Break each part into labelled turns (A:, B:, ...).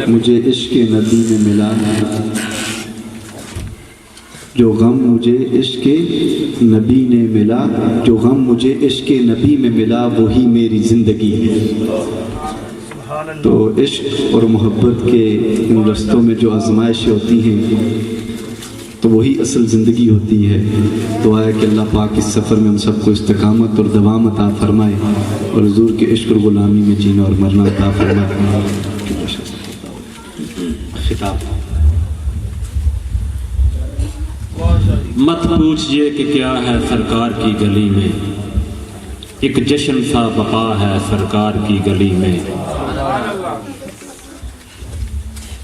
A: مجھے عشق نبی میں ملا، جو غم مجھے عشق نبی نے ملا، جو غم مجھے عشق نبی میں ملا وہی میری زندگی ہے۔ تو عشق اور محبت کے ان رستوں میں جو آزمائشیں ہوتی ہیں تو وہی اصل زندگی ہوتی ہے۔ دعا ہے کہ اللہ پاک اس سفر میں ہم سب کو استقامت اور دوام عطا فرمائے اور حضور کے عشق اور غلامی میں جینا اور مرنا عطا فرمائے۔ خطاب:
B: مت پوچھئے کہ کیا ہے سرکار کی گلی میں، ایک جشن سا بقا ہے سرکار کی گلی میں،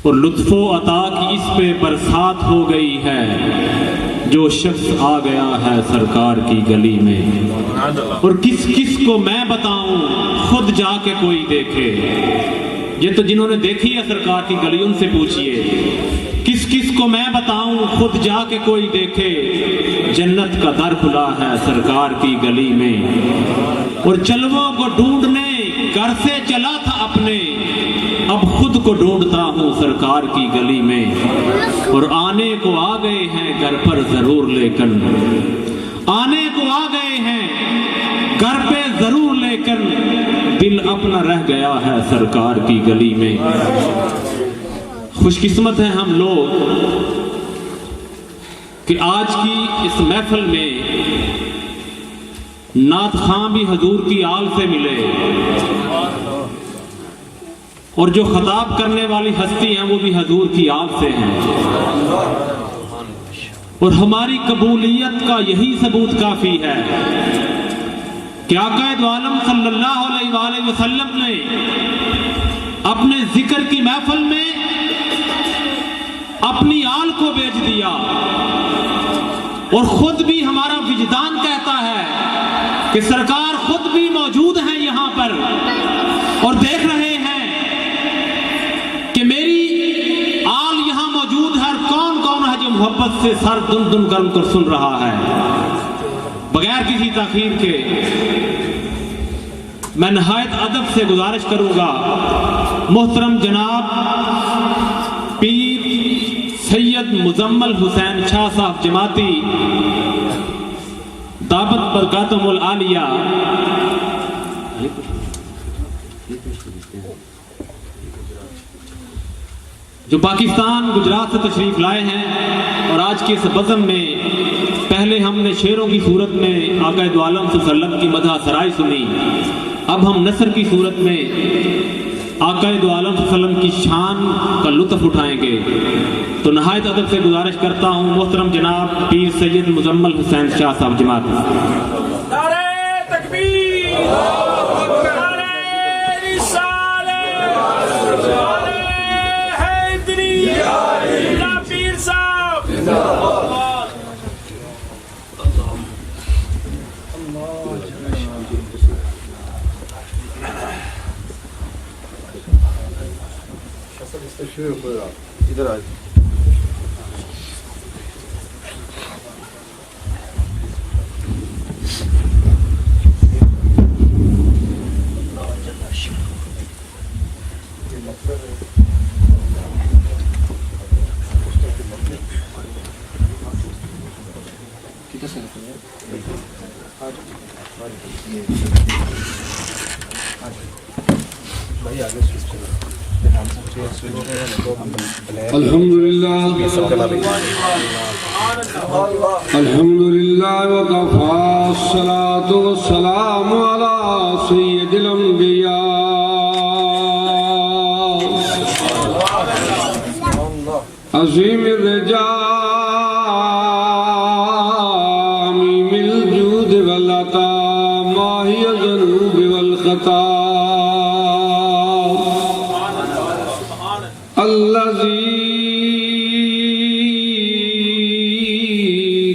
B: اور لطف و عطا کی اس پہ برسات ہو گئی ہے، جو شخص آ گیا ہے سرکار کی گلی میں۔ اور کس کس کو میں بتاؤں خود جا کے کوئی دیکھے، یہ تو جنہوں نے دیکھی ہے سرکار کی گلی ان سے پوچھئے، کس کس کو میں بتاؤں خود جا کے کوئی دیکھے، جنت کا در کھلا ہے سرکار کی گلی میں۔ اور چلووں کو ڈھونڈنے گھر سے چلا تھا اپنے، اب خود کو ڈھونڈتا ہوں سرکار کی گلی میں۔ اور آنے کو آ گئے ہیں گھر پر ضرور لیکن، آنے کو آ گئے ہیں گھر پہ ضرور لیکن، دل اپنا رہ گیا ہے سرکار کی گلی میں۔ خوش قسمت ہیں ہم لوگ کہ آج کی اس محفل میں نعت خواں بھی حضور کی آل سے ملے، اور جو خطاب کرنے والی ہستی ہیں وہ بھی حضور کی آل سے ہیں، اور ہماری قبولیت کا یہی ثبوت کافی ہے کہ آقا دو عالم صلی اللہ علیہ وآلہ وسلم نے اپنے ذکر کی محفل میں اپنی آل کو بیچ دیا، اور خود بھی ہمارا وجدان کہتا ہے کہ سرکار خود بھی موجود ہیں یہاں پر اور دیکھ رہے ہیں کہ میری آل یہاں موجود ہے، اور کون کون ہے جو محبت سے سر دن دن گرم کر سن رہا ہے۔ بغیر کسی تاخیر کے میں نہایت ادب سے گزارش کروں گا محترم جناب پیر سید مزمل حسین شاہ صاحب جماعتی دعوت برکاتہم العالیہ جو پاکستان گجرات سے تشریف لائے ہیں، اور آج کے اس بزم میں پہلے ہم نے شعروں کی صورت میں آقا دو عالم صلی اللہ علیہ وسلم کی مدح سرائی سنی، اب ہم نثر کی صورت میں آقا دو عالم صلی اللہ علیہ وسلم کی شان کا لطف اٹھائیں گے۔ تو نہایت ادب سے گزارش کرتا ہوں محترم جناب پیر سید مزمل حسین شاہ صاحب جماعت۔
C: نعرہ تکبیر، نعرہ رسالت، نعرہ حیدری، زندہ پیر صاحب۔ ادھر آج
D: الحمدللہ الحمدللہ وقفا الصلاة والسلام علی سید الانبیاء عظیم الرجاء میم الجود والعطا ماہی الذنوب والخطا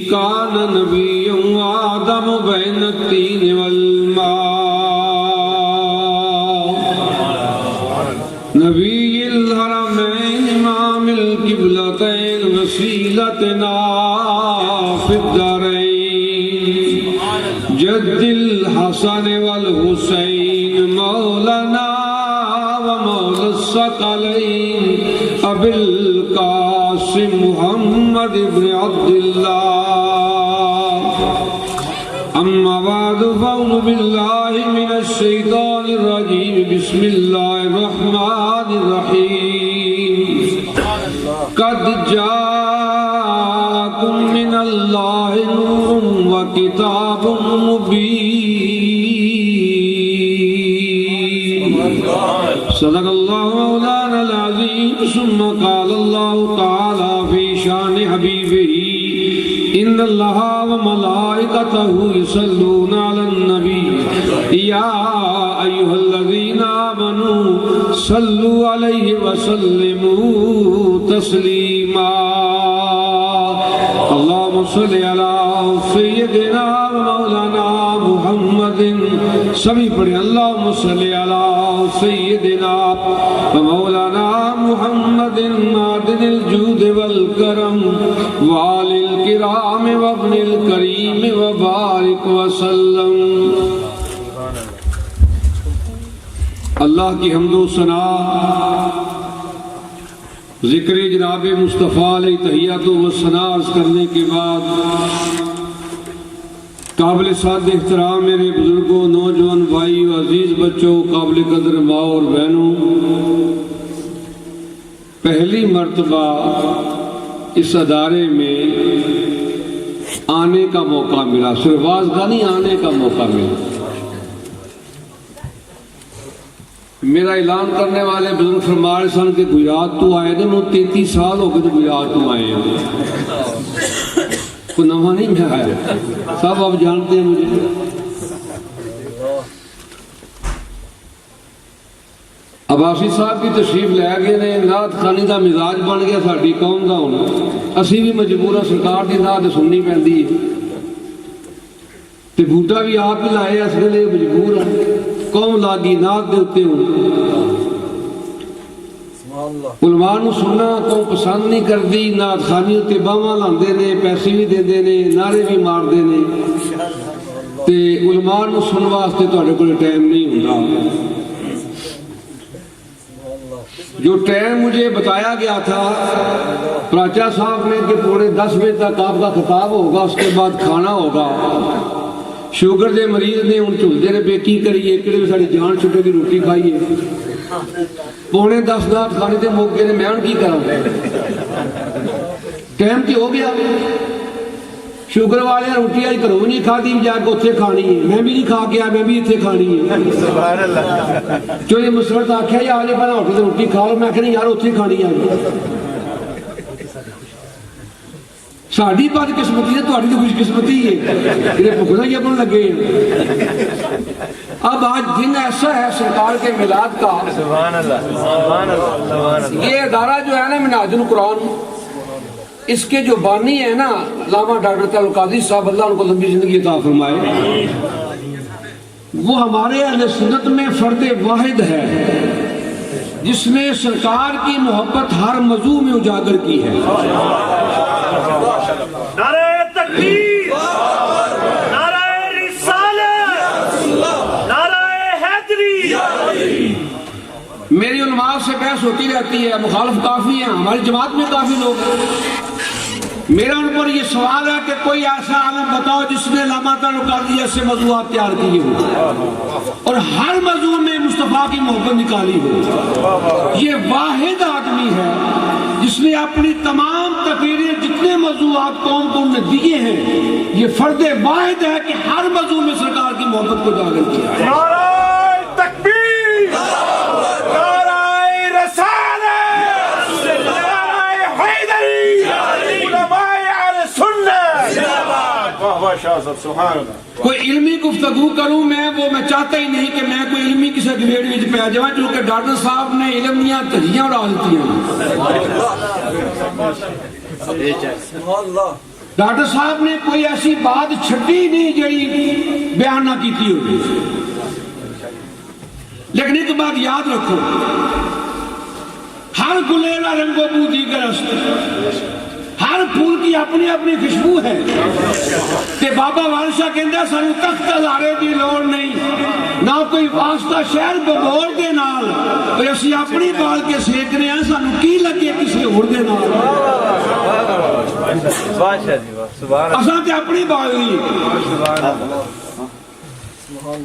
D: کان نبی آدم بین التین والماء نبی الحرمین امام القبلتین وسیلتنا فی الدارین جد الحسن والحسین مولانا ومولا الثقلین العظيم أبي القاسم محمد بن عبد الله. أما بعد فأعوذ بالله من الشيطان الرجيم. بسم الله الرحمن الرحيم. قد جاءكم من الله نور وكتاب مبين. صدق الله مولانا العظيم. ثم قال الله تعالى في شان حبيبه إن الله وملائكته يصلون على النبي يا أيها الذين آمنوا صلوا عليه وسلموا تسليما. اللهم صل على سيدنا مولانا محمد. سبھی پڑھیں اللهم صل على سيدنا مولانا محمد معدن الجود والكرم وآل الكرام وابن الكريم وبارك وسلم. اللہ کی حمد و ثنا ذکر جناب مصطفیٰ علیہ تحیات و ثنا عرض کرنے کے بعد قابل سعادت احترام میرے بزرگوں، نوجوان بھائی و عزیز بچوں، قابل قدر ماں اور بہنوں، پہلی مرتبہ اس ادارے میں آنے کا موقع ملا، صرف واعظ کا نہیں، آنے کا موقع ملا. میرا اعلان کرنے والے بزرگ فرما رہے سن کہ گجرات تو آئے تھے، وہ 33 سال ہو گئے تو گجرات تو آئے ہیں، کوئی نواں نہیں میں آیا، سب آپ جانتے ہیں مجھے. عباسی صاحب کی تشریف لے گئے نے، نعت خانی دا مزاج بن گیا ساری قوم دا. ہوں اسی بھی مجبور ہاں، سرکار دی نعت سننی پیندی ہے تے بوٹا بھی آپ ہی لائے، اس لیے مجبور ہوں. قوم لاگی نعت دے اتے ہوں، علماء نو سننا قوم پسند نہیں کردی، نعت خانی تے باواں لاندے نے، پیسے بھی دیندے نے، نعرے بھی ماردے نے، تے علماء نو سنن واسطے تہاڈے کول ٹائم نہیں ہوندا. جو ٹائم مجھے بتایا گیا تھا پراچا صاحب نے کہ 9:45 بجے تک آپ کا خطاب ہوگا، اس کے بعد کھانا ہوگا. شوگر دے مریض نے ہوں جھلدے نے بے کی کریے، کہڑے بھی ساری جان چھٹے کی روٹی کھائیے. 9:45 نعت کھانے تے موقع نے میں کی کراں، ٹائم تے ہو گیا. شوگر والے روٹی آج گھروں نہیں کھادی، جا کے اتنے کھانی ہے. میں بھی نہیں کھا کے آیا، میں بھی اتنے کھانی ہے. جو یہ مسرت آخیا یا آج پہلے ہوٹل سے روٹی کھا لو، میں کہ نہیں یار اتنے کھانی ہے. ساری بد قسمتی ہے، تھوڑی تو خوش قسمتی ہے، یہ بھوکنا ہی اپنے لگے ہیں. اب آج دن ایسا ہے سرکار کے میلاد کا. یہ ادارہ جو ہے نا منہاج القرآن، اس کے جو بانی ہے نا علامہ ڈاکٹر تعلق قادری صاحب، اللہ ان کو لمبی زندگی عطا فرمائے، وہ ہمارے اہل سنت میں فرد واحد ہے جس نے سرکار کی محبت ہر موضوع میں اجاگر کی ہے.
C: نعرہ تکبیر، نعرہ رسالت، نعرہ حیدری.
D: میری علماء سے بحث ہوتی رہتی ہے، مخالف کافی ہیں، ہماری جماعت میں کافی لوگ ہیں. میرا ان پر یہ سوال ہے کہ کوئی ایسا عالم بتاؤ جس نے علامہ تعلق قادری ایسے موضوعات تیار کیے ہو اور ہر موضوع میں مصطفیٰ کی محبت نکالی ہو. یہ واحد آدمی ہے جس نے اپنی تمام تقریریں جتنے موضوعات قوم کو انہوں نے دیے ہیں، یہ فرد واحد ہے کہ ہر موضوع میں سرکار کی محبت کو اجاگر کیا ہے.
C: نعرہ تکبیر، نعرہ رسالت، نعرہ حیدری، علماء اہل سنت. واہ واہ شاہ صاحب، سبحان اللہ.
D: کوئی علمی گفتگو کروں میں چاہتا ہی نہیں کہ میں کوئی علمی کسی گھیڑ میں پہ جاؤں، کیونکہ ڈاکٹر صاحب نے علم دیاں دھجیاں اڑا دیتی ہیں. ڈاکٹر صاحب نے کوئی ایسی بات چھٹی نہیں جڑی بیان نہ کیتی ہوگی. لیکن ایک بات یاد رکھو، ہر گلے کا رنگ و بو دیگر است، ہر پھول کی اپنی اپنی خوشبو ہے. تے بابا والد شاہ کہندا سانو تخت ہزارے دی لوڑ نہیں، نہ کوئی واسطہ شہر بغور دے نال تے اسی اپنی بال کے سیک رہے ہیں سانو کی لگے کسی اور دے نال اساں تے اپنی بال نہیں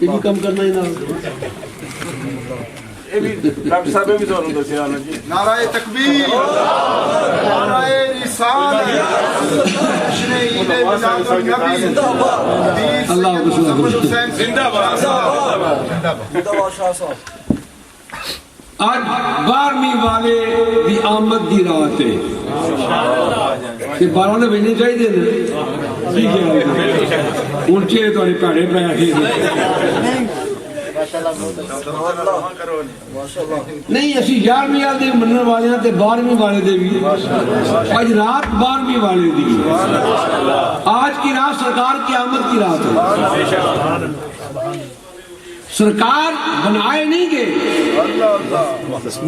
D: یہ بھی کم کرنا ہی نال
C: ڈاکٹر صاحب بھی ضرور دسیا جی
E: نعرہ تکبیر نعرہ رسالت
C: زندہ باد
D: آج 12ویں والے دی آمد دی رات ہے تے 12 نے بجنے چاہیے اونچے تھوڑے پیڑے پہ نہیں اسی 11ویں والے دے منن والے ہیں تے 12ویں والے دے بھی آج رات 12ویں والے دی آج کی رات سرکار کی آمد کی رات ہے سرکار بنائے نہیں گئے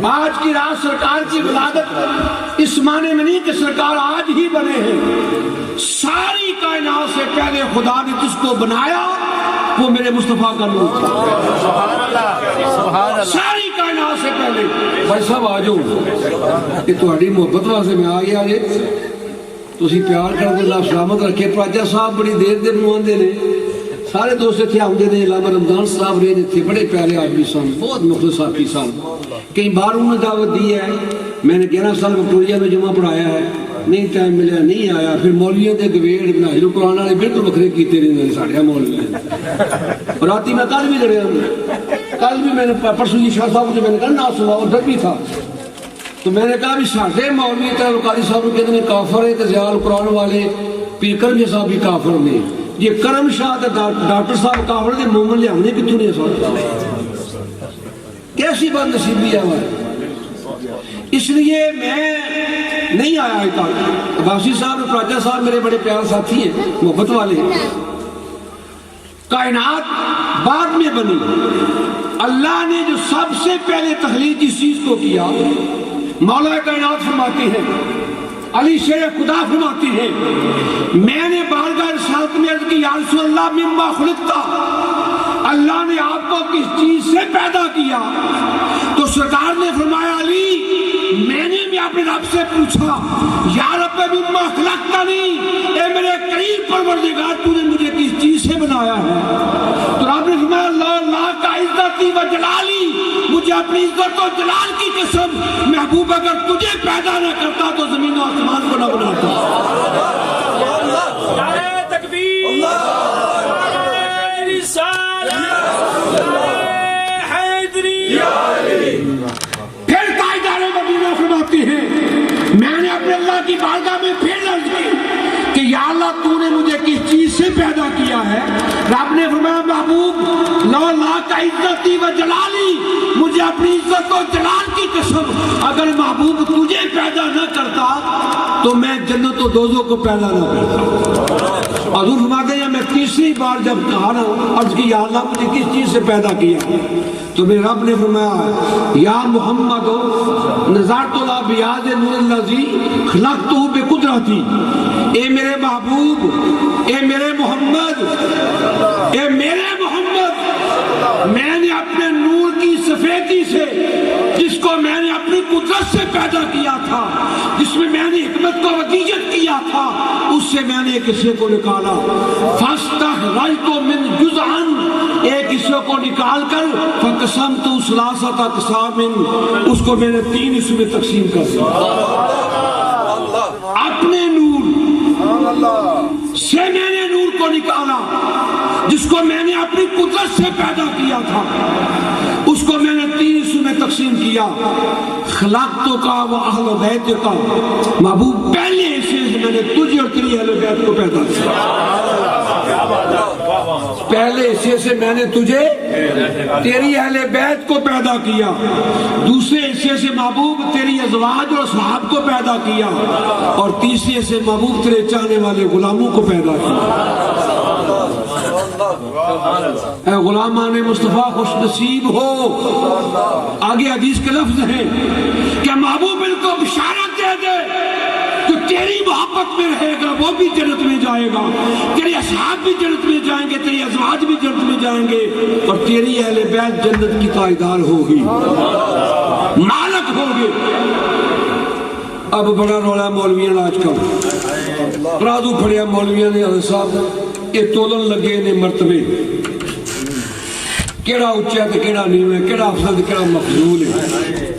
D: آج کی رات سرکار کی ولادت اس معنی میں نہیں کہ سرکار آج ہی بنے ہیں ساری کائنات سے پہلے خدا نے جس کو بنایا وہ میرے مصطفیٰ کا نور تھا ساری کائنات سے پہلے بھائی صاحب آ جاؤ کہ تہاڈی محبت واسطے میں آ گیا جی تسی پیار کر کے اللہ سلامت رکھے پراجا صاحب بڑی دیر دیر نو آندے نے سارے دوست اتنے آتے ہیں علامہ رمضان صاحب رہے اتنے بڑے پیارے آدمی سن بہت مخلص آدمی سن کئی بار انہوں نے دعوت دی ہے میں نے 11 سال وکٹوریا میں جمعہ پڑھایا ہے نہیں ٹائم ملیا نہیں آیا پھر مولویوں کے گویڑ ناظر قرآن والے بالکل وکھرے کیتے رہتے ہیں ساڑھے مولوی اور رات میں کل بھی لڑیا کل بھی میں نے پرسوں جی شاہ صاحب سے میں نے کہا نہ سنا اور ڈر بھی تھا تو میں نے کہا بھی ساڑھے مولوی تو قاری صاحب کہتے ہیں کافر ہے تو ضیاء قرآن والے پیر کرم شاہ صاحب بھی کافر نے یہ کرم شاہ ڈاکٹر صاحب کافر دے مومن لے ہم نے کتوں نہیں سوچا کیسی بات نصیبی ہے ہماری اس لیے میں نہیں آیا ہے تک عباسی صاحب اور پراجا صاحب میرے بڑے پیارے ساتھی ہیں محبت والے ہیں کائنات بعد میں بنی اللہ نے جو سب سے پہلے تخلیق جس چیز کو کیا مولا کائنات فرماتے ہیں علی شیر خدا فرماتے ہیں میں نے بارگاہ رسالت میں عرض کی یا رسول اللہ مما خلقتا اللہ نے آپ کو کس چیز سے پیدا کیا تو سرکار نے فرمایا علی میں نے بھی اپنے رب سے پوچھا یا رب مما خلقتنی اے میرے کریم پروردگار تو نے مجھے کس چیز سے بنایا ہے تو رب نے فرمایا اللہ کا عزتی و جلالی مجھے اپنی عزت و جلال کی قسم محبوب اگر تجھے پیدا نہ کرتا تو زمین و آسمان کو نہ بناتا
C: نعرہ تکبیر نعرہ رسالت حیدری
D: پھر تاجدار مدینہ فرماتے ہیں میں نے اپنے اللہ کی بارگاہ میں پھر عرض کی کہ یا اللہ تو نے مجھے کس چیز سے پیدا کیا ہے رب نے فرمایا محبوب لو لا کا عزتی و جلالی مجھے اپنی عزت و جلال کی قسم اگر محبوب تجھے پیدا نہ کرتا تو میں جنت و دوزخ کو پیدا نہ کرتا حضور فرماتے ہیں میں تیسری بار جب کہا نا عرض کی یا اللہ مجھے کس چیز سے پیدا کیا تو میرے رب نے فرمایا یا محمد نظارت اللہ بیاض نور الذی خلقتہ بقدرتی اے میرے محبوب اے میرے محمد اے میرے محمد میں نے اپنے نور کی سفیدی سے جس کو میں نے اپنی قدرت سے پیدا کیا تھا جس میں میں نے حکمت کو وقیت کیا تھا اس سے میں نے ایک حصے کو نکالا فاستخرجت من جزءا ایک حصے کو نکال کر فقسمت ثلاثۃ اقسام اس کو میں نے 3 حصوں میں تقسیم کر دیا اپنے نور سے میں نے نور کو نکالا جس کو میں نے اپنی قدرت سے پیدا کیا تھا اس کو میں نے 3 حصوں میں تقسیم کیا خلقتو کا و اہل بیت کا محبوب پہلے حصے سے میں نے تجھے اور تیری اہل بیت کو پیدا کیا پہلے حصے سے میں نے تجھے تیری اہل بیت کو پیدا کیا دوسرے حصے سے محبوب تیری ازواج اور اصحاب کو پیدا کیا اور تیسرے سے محبوب تیرے چاہنے والے غلاموں کو پیدا کیا اے غلامان مصطفیٰ خوش نصیب ہو آگے حدیث کے لفظ ہیں کہ محبوب ان کو بشارت دے دے کہ تیری محبت میں رہے گا وہ بھی جنت میں جائے گا، تیرے اصحاب بھی جنت میں جائیں گے، تیرے ازواج بھی جنت میں جائیں گے، اور تیری اہل بیت جنت کی تائیدار ہوگی، مالک ہوگی۔ اب بڑا رولا مولویاں آج کل پرادو پھڑیا مولویاں نے حضرت صاحب یہ تولن لگے نے مرتبے کیڑا اچھا تے کیڑا نیواں ہے، کیڑا افضل تے کیڑا مفضول ہے۔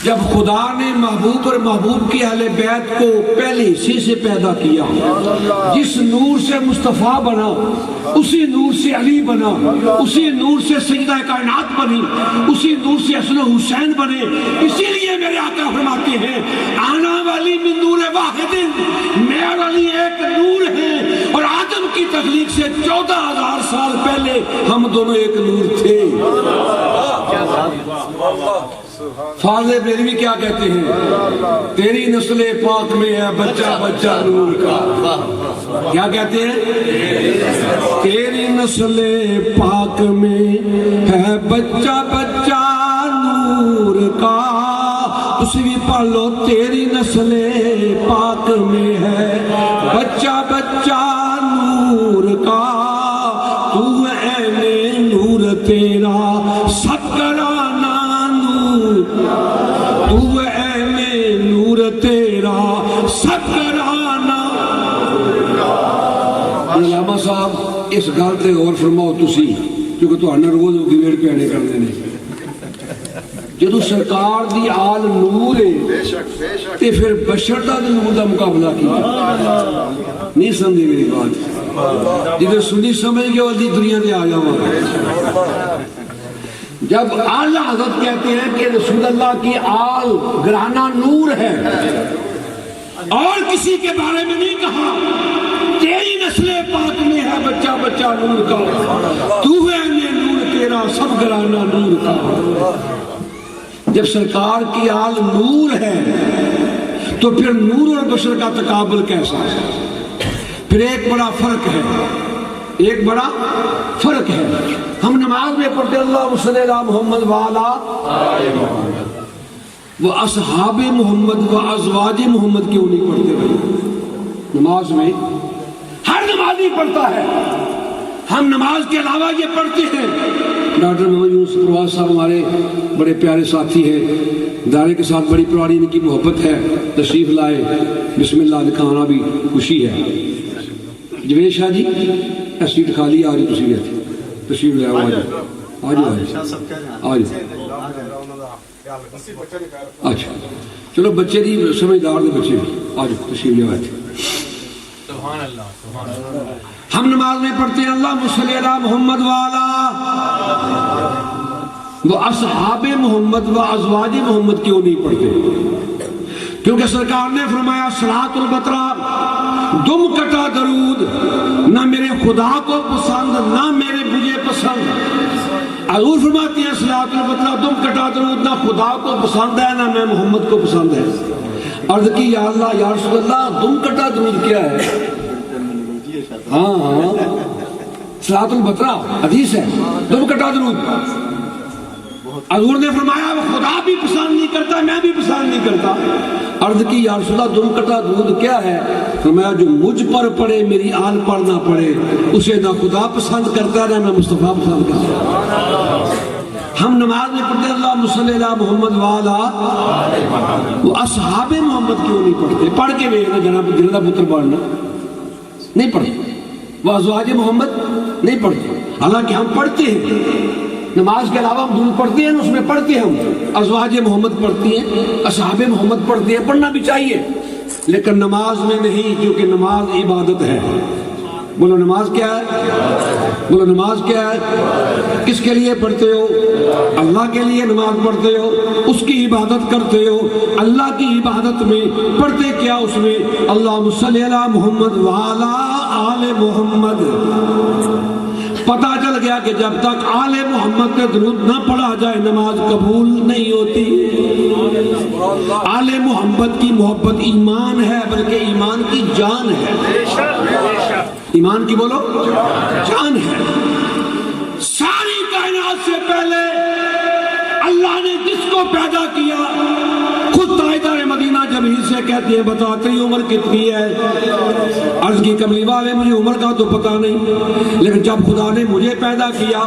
D: جب خدا نے محبوب اور محبوب کی اہل بیت کو پہلے حصے سے پیدا کیا، جس نور سے مصطفیٰ بنا اسی نور سے علی بنا، اسی نور سے سیدہ کائنات بنی، اسی نور سے حسن و حسین بنے، اسی لیے میرے آقا فرماتے ہیں آنا والی من نور واحد، میرے والی ایک نور ہے، اور آدم کی تخلیق سے 14,000 سال پہلے ہم دونوں ایک نور تھے۔ فاضل بریلوی کیا کہتے ہیں؟ تیری نسل پاک میں ہے بچہ بچہ نور کا، کیا کہتے ہیں؟ تیری نسل پاک میں ہے بچہ بچہ نور کا، تسی بھی پڑھ لو تیری نسل پاک میں ہے بچہ بچہ نور کا، تو عین نور تیرا سب گرانا نور، تو عین نور تیرا سب گرانا۔ علامہ صاحب اس گل تے غور فرماؤ تسی، کیونکہ تہاڈے روز گویڑ پیڑے کرنے نے، جدو سرکار دی آل نور ہے تے پھر بشر دا نور دا مقابلہ کیا؟ نہیں سمجھے میری بات؟ جدو سنی سمجھ گئے والی دنیا دے آ جاؤں۔ جب اعلیٰ حضرت کہتے ہیں کہ رسول اللہ کی آل گرانہ نور ہے، اور کسی کے بارے میں نہیں کہا تیری نسل پاک میں ہے بچہ بچہ نور کا، تو ہے نور تیرا سب گرانہ نور کا۔ جب سرکار کی آل نور ہے تو پھر نور اور بشر کا تقابل کیسا ہے؟ پھر ایک بڑا فرق ہے، ایک بڑا فرق ہے۔ ہم نماز میں پڑھتے اللہ صلی اللہ محمد وعلا، وہ اصحاب محمد و ازواج محمد کیوں نہیں پڑھتے بھائی؟ نماز میں ہر نمازی پڑھتا ہے، ہم نماز کے علاوہ یہ پڑھتے ہیں۔ ڈاکٹر محمد یونس پرواز صاحب ہمارے بڑے پیارے ساتھی ہیں، ادارے کے ساتھ بڑی پرانی ان کی محبت ہے، تشریف لائے، بسم اللہ دکھانا بھی خوشی ہے۔ جوید شاہ جی سیٹ خالی، آج تسی بھی تشریف لے آؤ، آج اچھا چلو بچے دی سمجھدار دے بچے آج تشریف لے آئے۔ ہم نماز میں پڑھتے ہیں اللہ صلی اللہ محمد والا، وہ اصحاب محمد و ازواج محمد کیوں نہیں پڑھتے؟ کیونکہ سرکار نے فرمایا صلاۃ البترا، دم کٹا درود، نہ میرے خدا کو پسند نہ میرے مجھے پسند۔ حضور فرماتے ہیں صلاۃ البترا دم کٹا درود، نہ خدا کو پسند ہے نہ میں محمد کو پسند ہے۔ عرض کی یا اللہ یا رسول اللہ دم کٹا درود کیا ہے؟ ہاں صلاۃ البترا حدیث ہے، دم کٹا درود۔ حضور نے فرمایا وہ خدا بھی پسند نہیں کرتا میں بھی پسند نہیں کرتا۔ عرض کی یا رسول اللہ دم کٹا درود کیا ہے؟ فرمایا جو مجھ پر پڑے میری آل پر نہ پڑے، اسے نہ خدا پسند کرتا نہ میں مصطفیٰ پسند کرتا۔ ہم نماز میں پڑھتے اللہ صلی اللہ محمد والا، وہ اصحاب محمد کیوں نہیں پڑھتے؟ پڑھ کے ویکھنا جناب جلدہ پتر پڑھنا نہیں پڑھتے، وہ ازواج محمد نہیں پڑھتے، حالانکہ ہم پڑھتے ہیں نماز کے علاوہ ہم درود پڑھتے ہیں، اس میں پڑھتے ہیں ہم ازواج محمد پڑھتی ہیں، اصحاب محمد پڑھتے ہیں، پڑھنا بھی چاہیے، لیکن نماز میں نہیں، کیونکہ نماز عبادت ہے۔ بولو نماز کیا ہے؟ بولو نماز کیا ہے؟ کس کے لیے پڑھتے ہو؟ اللہ کے لیے نماز پڑھتے ہو، اس کی عبادت کرتے ہو۔ اللہ کی عبادت میں پڑھتے کیا؟ اس میں اللہم صلی علی محمد وعلی آل محمد۔ پتہ چل گیا کہ جب تک آل محمد کے درود نہ پڑھا جائے نماز قبول نہیں ہوتی۔ آل محمد کی محبت ایمان ہے، بلکہ ایمان کی جان ہے۔ ایمان کی بولو جان ہے۔ ساری کائنات سے پہلے اللہ نے جس کو پیدا کیا خود تاجدار مدینہ اتنا جبریل سے کہتی ہے بتا تیری عمر کتنی ہے؟ عرض کی کملی والے مجھے عمر کا تو پتہ نہیں، لیکن جب خدا نے مجھے پیدا کیا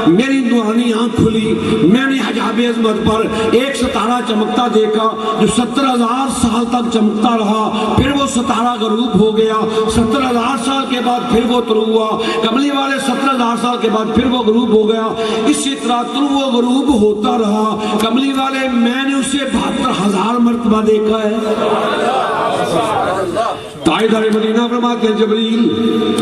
D: میری نورانی آنکھ کھلی، میں نے حجاب عظمت پر ایک ستارہ چمکتا دیکھا جو 70,000 سال تک چمکتا رہا، پھر وہ ستارہ غروب ہو گیا، 70,000 سال کے بعد پھر وہ طلوع ہوا، کملی والے 70,000 سال کے بعد پھر وہ غروب ہو گیا، اسی طرح طلوع و غروب ہوتا رہا۔ کملی والے میں نے اسے 72,000 مرتبہ دیکھا ہے۔ تاجدار مدینہ فرماتے ہیں جبریل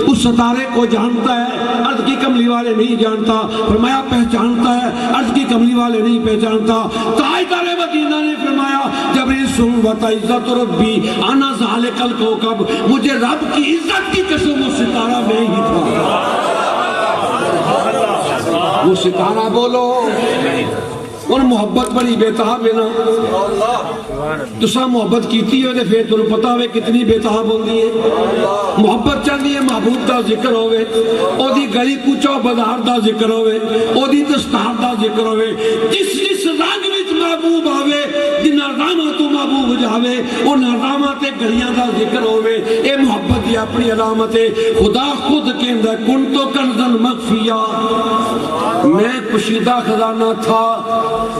D: اس ستارے کو جانتا ہے؟ عرض کی کملی والے نہیں جانتا۔ فرمایا پہچانتا ہے؟ عرض کی کملی والے نہیں پہچانتا۔ تاجدار مدینہ نے فرمایا جبریل سن بتا عزت ربی انا ذالک الکوکب، مجھے رب کی عزت کی قسم وہ ستارہ میں ہی تھا۔ وہ ستارہ بولو اور محبت بڑی بےتاب ہے نا، تسا محبت کیتی ہو تے پھر تمہیں پتا ہوئے کتنی بےتاب ہوندی ہے۔ محبت چاہتی ہے محبوب دا ذکر ہوئے، او دی گلی کوچو بازار دا ذکر ہوئے، او دی دستار دا ذکر ہوئے، جس رنگ وچ محبوب آوے جنہ راما تو محبوب جاوے انہاں راما تے گلیاں دا ذکر ہوئے، اے محبت دی اپنی علامت ہے۔ خدا خود کہندا کن تو کنزن مخفیا، میں پوشیدہ خزانہ تھا،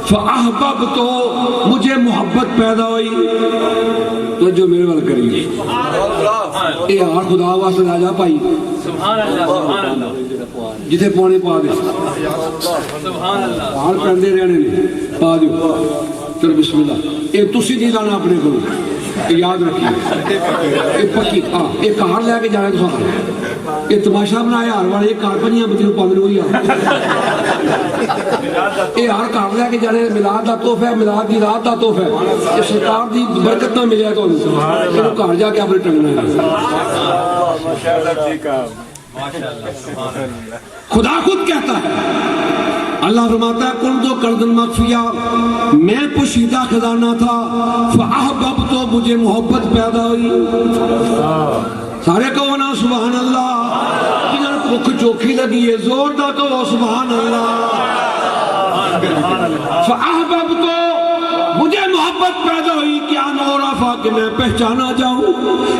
D: فاحبب تو مجھے محبت پیدا ہوئی۔ تو جو میرے وال کریے اے ہار خدا واسطے راجا پائی جتھے پونے پا دے ہار پہندے رہنے نے پا دیو۔ چلو بسم اللہ، اے تسی نہیں لانا اپنے کو، یاد رکھیے اے پکی ہاں اے کار لے کے جانا تو یہ تماشا بنایا ہر والے کار پنیاں بچے پاگل ہوئی یہ ہر کار لے کے جانے میلاد دا تحفہ ہے، میلاد دی رات دا تحفہ ہے، یہ سرکار دی برکت نہ ملے تو گھر جا کے اپنے ٹنگنا ہے۔ خدا خود کہتا ہے، اللہ فرماتا ہے کن تو کردن مخفیہ، میں پوشیدہ خزانہ تھا، فاحبب تو مجھے محبت پیدا ہوئی۔ سارے کہو نا سبحان اللہ، جنہاں بھوک چوکھی لگی ہے زور دا کہو سبحان اللہ۔ فاحبب تو مجھے محبت پیدا ہوئی، کیا نورافا کہ میں پہچانا جاؤں،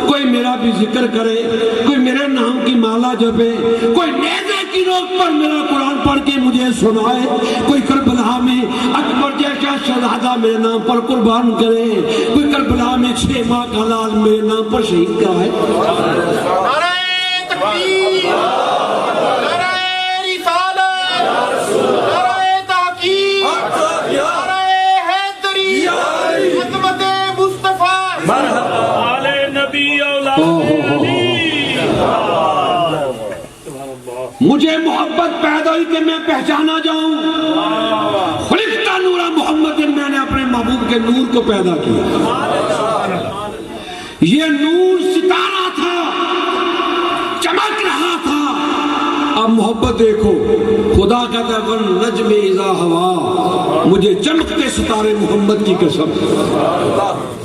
D: کوئی میرا بھی ذکر کرے، کوئی میرے نام کی مالا جپے، کوئی نیزے کی نوک پر میرا قرآن پڑھ کے مجھے سنائے، کوئی کربلا میں اکبر جیسا شہزادہ میرے نام پر قربان کرے، کوئی کربلا میں 6 ماہ کا لال میرے نام پر شہید کرائے۔
E: نعرہ تکبیر، نعرہ رسالت، نعرہ تحقیق، نعرہ حیدری، عظمت مصطفیٰ،
C: آل نبی اولاد علی۔
D: مجھے محبت پیدا ہوئی کہ میں پہچانا جاؤں، خلقتا نورا محمد، میں نے اپنے محبوب کے نور کو پیدا کیا۔ یہ نور ستارہ تھا، چمک رہا تھا۔ اب محبت دیکھو، خدا کہتا ہے نجم اذا ہوا، مجھے چمکتے ستارے محمد کی قسم،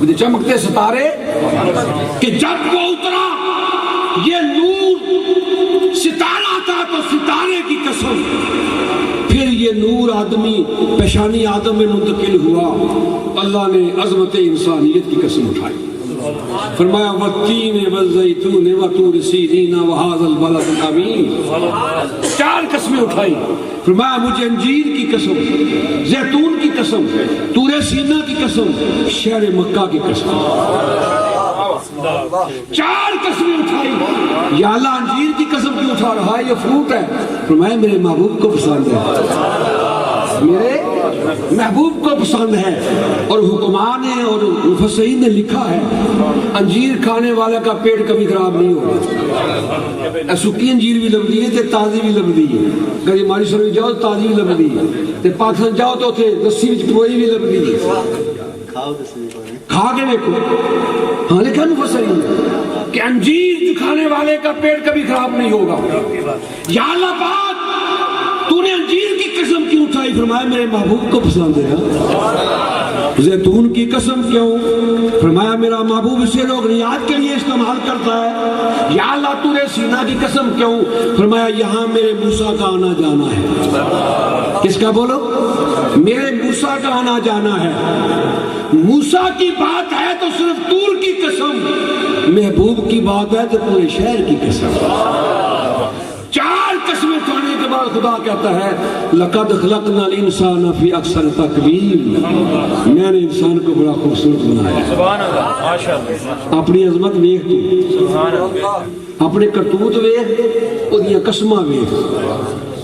D: مجھے چمکتے ستارے کہ جب وہ اترا یہ نور ستارہ تھا تو ستارے کی قسم، پھر یہ نور آدمی پیشانی آدم میں منتقل ہوا، اللہ نے عظمت انسانیت کی قسم اٹھائی، فرمایا والتین والزیتون وطور سینین وہذا البلد الامین، 4 قسمیں اٹھائی، فرمایا مجھے انجیر کی قسم، زیتون کی قسم، طور سینہ کی قسم، شہر مکہ کی قسم، 4 قسمیں اٹھائی۔ یا اللہ انجیر کی قسم کیوں اٹھا رہا ہے؟ یہ فروٹ ہے، فرمایا میرے محبوب کو پسند ہے، میرے محبوب کو پسند ہے۔ اور حکمان نے اور مفسرین نے لکھا ہے انجیر کھانے والے کا پیٹ کبھی خراب نہیں ہوگا۔ سکی انجیر بھی لبدی ہے تے تازی بھی لبدی ہے، کبھی ماری سر بھی جاؤ تازی بھی لبدی ہے، تے پاکستان جاؤ تو اتنے لسی وچ پروئی بھی لبدی ہے، کھا کے دیکھو۔ ہاں لکھا مفسرین کہ انجیر کھانے والے کا پیٹ کبھی خراب نہیں ہوگا۔ یا اللہ پاک تو نے انجیر کی قسم کیوں اٹھائی؟ فرمایا میرے محبوب کو پسند ہے۔ زیتون کی قسم کیوں؟ فرمایا میرا محبوب اسے لوگ ریاض کے لیے استعمال کرتا ہے۔ یا اللہ طور سینا کی قسم کیوں؟ فرمایا یہاں میرے موسیٰ کا آنا جانا ہے۔ کس کا بولو؟ میرے موسیٰ کا آنا جانا ہے۔ موسیٰ کی بات ہے تو صرف طور کی قسم، محبوب کی بات ہے تو پورے شہر کی قسم۔ چار قسمیں کھانے کے بعد خدا کہتا ہے لقد خلقنا الانسان فی احسن تقویم، میں نے انسان کو بڑا خوبصورت بنایا۔
C: سبحان اللہ، ماشاءاللہ،
D: اپنی عظمت ویکھ تو،
C: سبحان اللہ،
D: اپنے کرتوت ویکھ، اودیاں قسماں ویکھ،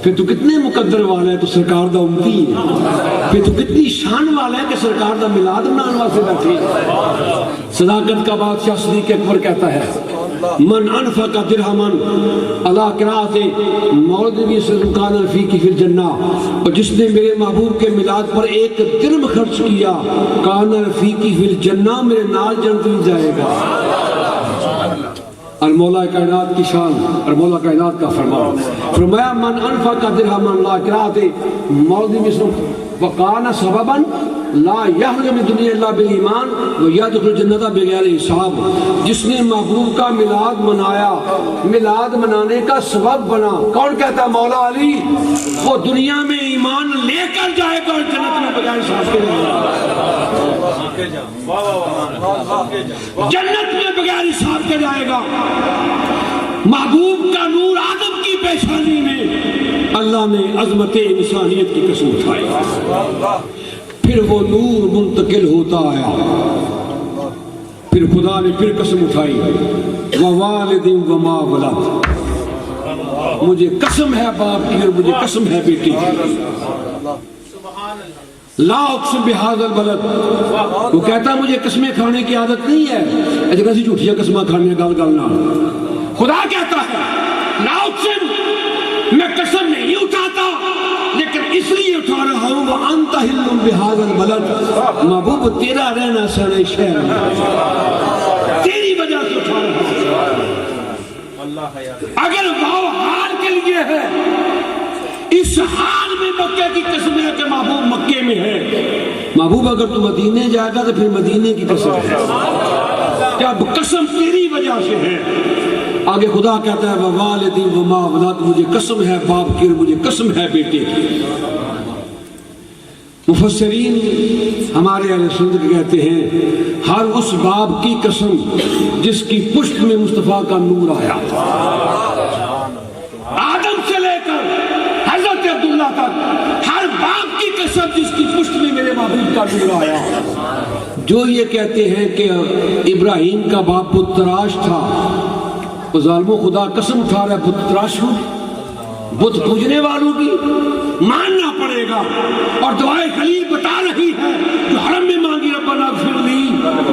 D: پھر تو کتنے مقدر والا ہے تو سرکار دا امتی ہے، پھر تو کتنی شان والا ہے کہ سرکار دا میلاد منانے واسطے بیٹھے۔ صداقت کا بادشاہ صدیق اکبر کہتا ہے من انفق درہمن اللہ قرات مولوی سلطان الفیقی فی الجنہ، اور جس نے میرے محبوب کے میلاد پر ایک درہم خرچ کیا کان الفیقی فی الجنہ، میرے نال جنت میں جائے گا۔ اور مولا کائنات کی شان اور مولا کائنات کا فرمان فرمایا من انفق درہمن اللہ قرات مولوی وقان سببا لا یحرم من دنیا اللہ بالایمان ویدخل جنت بغیر حساب، جس نے محبوب کا میلاد منایا، میلاد منانے کا سبب بنا۔ کون کہتا ہے؟ مولا علی، وہ دنیا میں ایمان لے کر جائے گا اور جنت میں بغیر حساب کے جنت میں بغیر حساب کے جائے گا۔ محبوب کا نور آدم کی پیشانی میں اللہ نے عظمت انسانیت کی قسم اٹھائی، پھر وہ نور منتقل ہوتا آیا، پھر خدا نے پھر قسم اٹھائی ووالد وما ولد، مجھے قسم ہے باپ کی اور مجھے قسم ہے بیٹی کی۔ لا اقسم بہذا البلد، وہ کہتا مجھے قسمیں کھانے کی عادت نہیں ہے، اجگہ سی جھوٹیاں قسمیں کھانے گل گلنا۔ خدا کہتا ہے لا اقسم، میں قسم نہیں اٹھاتا لیکن اس لیے اٹھا رہا ہوں وانت حل بہذا البلد، محبوب تیرا رہنا سارے شہر میں تیری وجہ سے اٹھا رہا ہوں۔ اگر وہ حال کے لیے ہے، اس حال میں مکے کی قسم ہے کہ محبوب مکے میں ہے۔ محبوب اگر تو مدینے جائے گا تو پھر مدینے کی قسم ہے، کیا قسم تیری وجہ سے ہے۔ آگے خدا کہتا ہے ووالد وما ولد، مجھے قسم ہے باپ کی اور مجھے قسم ہے بیٹے کی۔ مفسرین ہمارے اہل سنت کہتے ہیں ہر اس باپ کی قسم جس کی پشت میں مصطفیٰ کا نور آیا، آدم سے لے کر حضرت عبداللہ تک، ہر باپ کی قسم جس کی پشت میں میرے محبوب کا نور آیا۔ جو یہ کہتے ہیں کہ ابراہیم کا باپ بت تراش تھا، وہ ظالموں خدا قسم اٹھا رہا ہے بت تراشوں، بت پوجنے والوں کی ماننا پڑے گا۔ اور دعائے خلیل بتا رہی ہے جو حرم میں مانگی ربنا اغفر لی